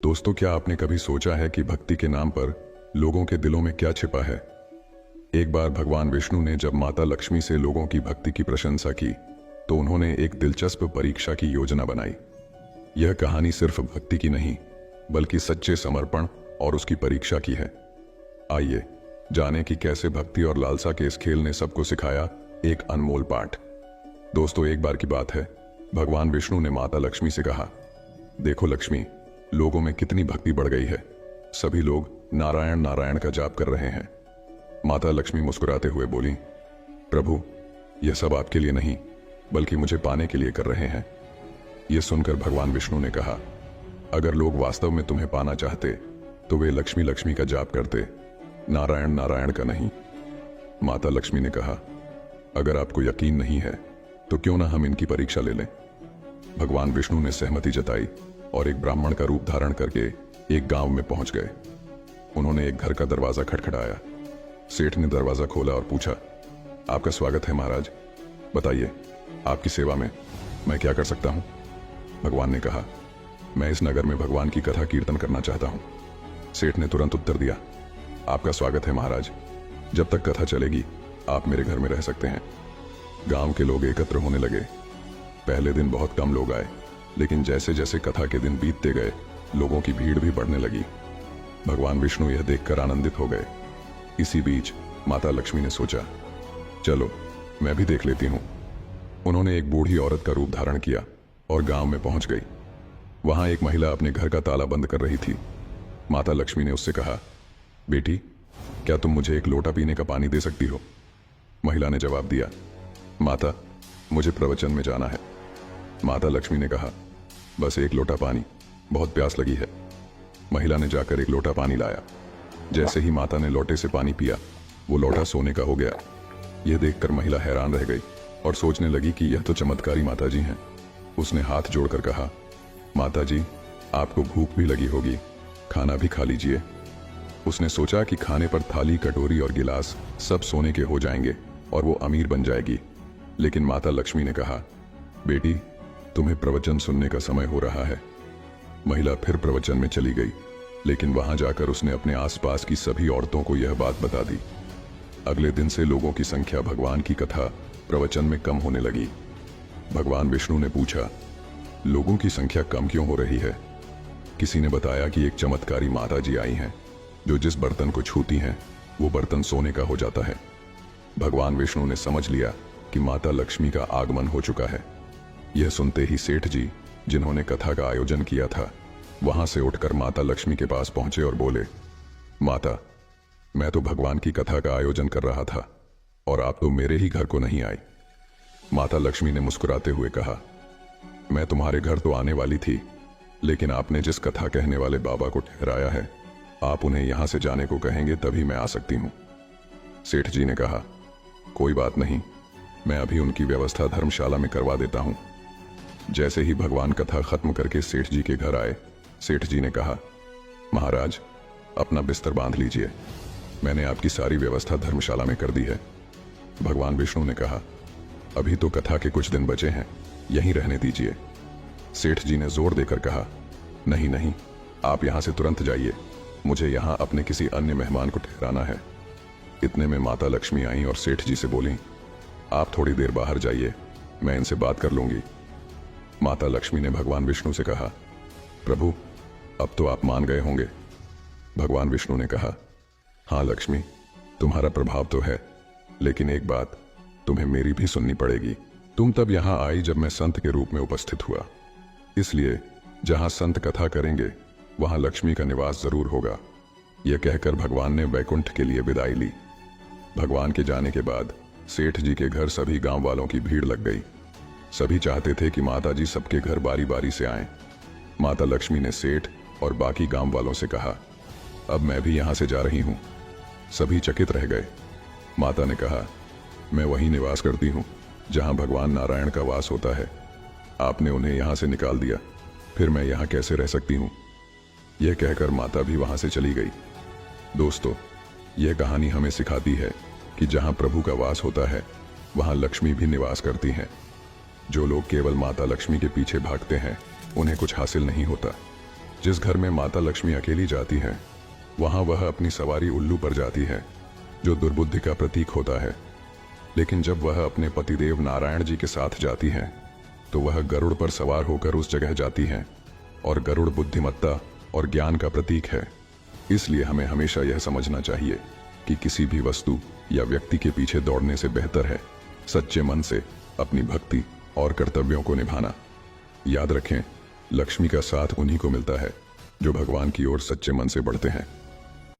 दोस्तों, क्या आपने कभी सोचा है कि भक्ति के नाम पर लोगों के दिलों में क्या छिपा है। एक बार भगवान विष्णु ने जब माता लक्ष्मी से लोगों की भक्ति की प्रशंसा की तो उन्होंने एक दिलचस्प परीक्षा की योजना बनाई। यह कहानी सिर्फ भक्ति की नहीं बल्कि सच्चे समर्पण और उसकी परीक्षा की है। आइए जानें कि कैसे भक्ति और लालसा के इस खेल ने सबको सिखाया एक अनमोल पाठ। दोस्तों, एक बार की बात है, भगवान विष्णु ने माता लक्ष्मी से कहा, देखो लक्ष्मी, लोगों में कितनी भक्ति बढ़ गई है। सभी लोग नारायण नारायण का जाप कर रहे हैं। माता लक्ष्मी मुस्कुराते हुए बोली, प्रभु, यह सब आपके लिए नहीं बल्कि मुझे पाने के लिए कर रहे हैं। यह सुनकर भगवान विष्णु ने कहा, अगर लोग वास्तव में तुम्हें पाना चाहते तो वे लक्ष्मी लक्ष्मी का जाप करते, नारायण नारायण का नहीं। माता लक्ष्मी ने कहा, अगर आपको यकीन नहीं है तो क्यों ना हम इनकी परीक्षा ले लें। भगवान विष्णु ने सहमति जताई और एक ब्राह्मण का रूप धारण करके एक गांव में पहुंच गए। उन्होंने एक घर का दरवाजा खटखटाया। सेठ ने दरवाजा खोला और पूछा, आपका स्वागत है महाराज, बताइए आपकी सेवा में मैं क्या कर सकता हूं। भगवान ने कहा, मैं इस नगर में भगवान की कथा कीर्तन करना चाहता हूं। सेठ ने तुरंत उत्तर दिया, आपका स्वागत है महाराज, जब तक कथा चलेगी आप मेरे घर में रह सकते हैं। गांव के लोग एकत्र होने लगे। पहले दिन बहुत कम लोग आए, लेकिन जैसे जैसे कथा के दिन बीतते गए लोगों की भीड़ भी बढ़ने लगी। भगवान विष्णु यह देखकर आनंदित हो गए। इसी बीच माता लक्ष्मी ने सोचा, चलो मैं भी देख लेती हूं। उन्होंने एक बूढ़ी औरत का रूप धारण किया और गांव में पहुंच गई। वहां एक महिला अपने घर का ताला बंद कर रही थी। माता लक्ष्मी ने उससे कहा, बेटी, क्या तुम मुझे एक लोटा पीने का पानी दे सकती हो। महिला ने जवाब दिया, माता, मुझे प्रवचन में जाना है। माता लक्ष्मी ने कहा, बस एक लोटा पानी, बहुत प्यास लगी है। महिला ने जाकर एक लोटा पानी लाया। जैसे ही माता ने लोटे से पानी पिया, वो लोटा सोने का हो गया। यह देखकर महिला हैरान रह गई और सोचने लगी कि यह तो चमत्कारी माता जी हैं। उसने हाथ जोड़कर कहा, माता जी, आपको भूख भी लगी होगी, खाना भी खा लीजिए। उसने सोचा कि खाने पर थाली, कटोरी और गिलास सब सोने के हो जाएंगे और वो अमीर बन जाएगी। लेकिन माता लक्ष्मी ने कहा, बेटी, तुम्हें प्रवचन सुनने का समय हो रहा है। महिला फिर प्रवचन में चली गई, लेकिन वहां जाकर उसने अपने आसपास की सभी औरतों को यह बात बता दी। अगले दिन से लोगों की संख्या भगवान की कथा प्रवचन में कम होने लगी। भगवान विष्णु ने पूछा, लोगों की संख्या कम क्यों हो रही है। किसी ने बताया कि एक चमत्कारी माता जी आई हैं, जो जिस बर्तन को छूती हैं वो बर्तन सोने का हो जाता है। भगवान विष्णु ने समझ लिया कि माता लक्ष्मी का आगमन हो चुका है। यह सुनते ही सेठ जी, जिन्होंने कथा का आयोजन किया था, वहां से उठकर माता लक्ष्मी के पास पहुंचे और बोले, माता, मैं तो भगवान की कथा का आयोजन कर रहा था और आप तो मेरे ही घर को नहीं आई। माता लक्ष्मी ने मुस्कुराते हुए कहा, मैं तुम्हारे घर तो आने वाली थी, लेकिन आपने जिस कथा कहने वाले बाबा को ठहराया है, आप उन्हें यहां से जाने को कहेंगे तभी मैं आ सकती हूं। सेठ जी ने कहा, कोई बात नहीं, मैं अभी उनकी व्यवस्था धर्मशाला में करवा देता हूं। जैसे ही भगवान कथा खत्म करके सेठ जी के घर आए, सेठ जी ने कहा, महाराज, अपना बिस्तर बांध लीजिए, मैंने आपकी सारी व्यवस्था धर्मशाला में कर दी है। भगवान विष्णु ने कहा, अभी तो कथा के कुछ दिन बचे हैं, यहीं रहने दीजिए। सेठ जी ने जोर देकर कहा, नहीं नहीं, आप यहां से तुरंत जाइए, मुझे यहां अपने किसी अन्य मेहमान को ठहराना है। इतने में माता लक्ष्मी आई और सेठ जी से बोली, आप थोड़ी देर बाहर जाइए, मैं इनसे बात कर लूंगी। माता लक्ष्मी ने भगवान विष्णु से कहा, प्रभु, अब तो आप मान गए होंगे। भगवान विष्णु ने कहा, हाँ लक्ष्मी, तुम्हारा प्रभाव तो है, लेकिन एक बात तुम्हें मेरी भी सुननी पड़ेगी। तुम तब यहां आई जब मैं संत के रूप में उपस्थित हुआ, इसलिए जहां संत कथा करेंगे वहां लक्ष्मी का निवास जरूर होगा। यह कहकर भगवान ने वैकुंठ के लिए विदाई ली। भगवान के जाने के बाद सेठ जी के घर सभी गांव वालों की भीड़ लग गई। सभी चाहते थे कि माता जी सबके घर बारी बारी से आएं। माता लक्ष्मी ने सेठ और बाकी गांव वालों से कहा, अब मैं भी यहां से जा रही हूं। सभी चकित रह गए। माता ने कहा, मैं वहीं निवास करती हूं जहां भगवान नारायण का वास होता है। आपने उन्हें यहां से निकाल दिया, फिर मैं यहां कैसे रह सकती हूं। यह कहकर माता भी वहां से चली गई। दोस्तों, यह कहानी हमें सिखाती है कि जहां प्रभु का वास होता है वहां लक्ष्मी भी निवास करती हैं। जो लोग केवल माता लक्ष्मी के पीछे भागते हैं, उन्हें कुछ हासिल नहीं होता। जिस घर में माता लक्ष्मी अकेली जाती है वहां वह अपनी सवारी उल्लू पर जाती है, जो दुर्बुद्धि का प्रतीक होता है। लेकिन जब वह अपने पतिदेव नारायण जी के साथ जाती है तो वह गरुड़ पर सवार होकर उस जगह जाती है, और गरुड़ बुद्धिमत्ता और ज्ञान का प्रतीक है। इसलिए हमें हमेशा यह समझना चाहिए कि किसी भी वस्तु या व्यक्ति के पीछे दौड़ने से बेहतर है सच्चे मन से अपनी भक्ति और कर्तव्यों को निभाना। याद रखें, लक्ष्मी का साथ उन्हीं को मिलता है जो भगवान की ओर सच्चे मन से बढ़ते हैं।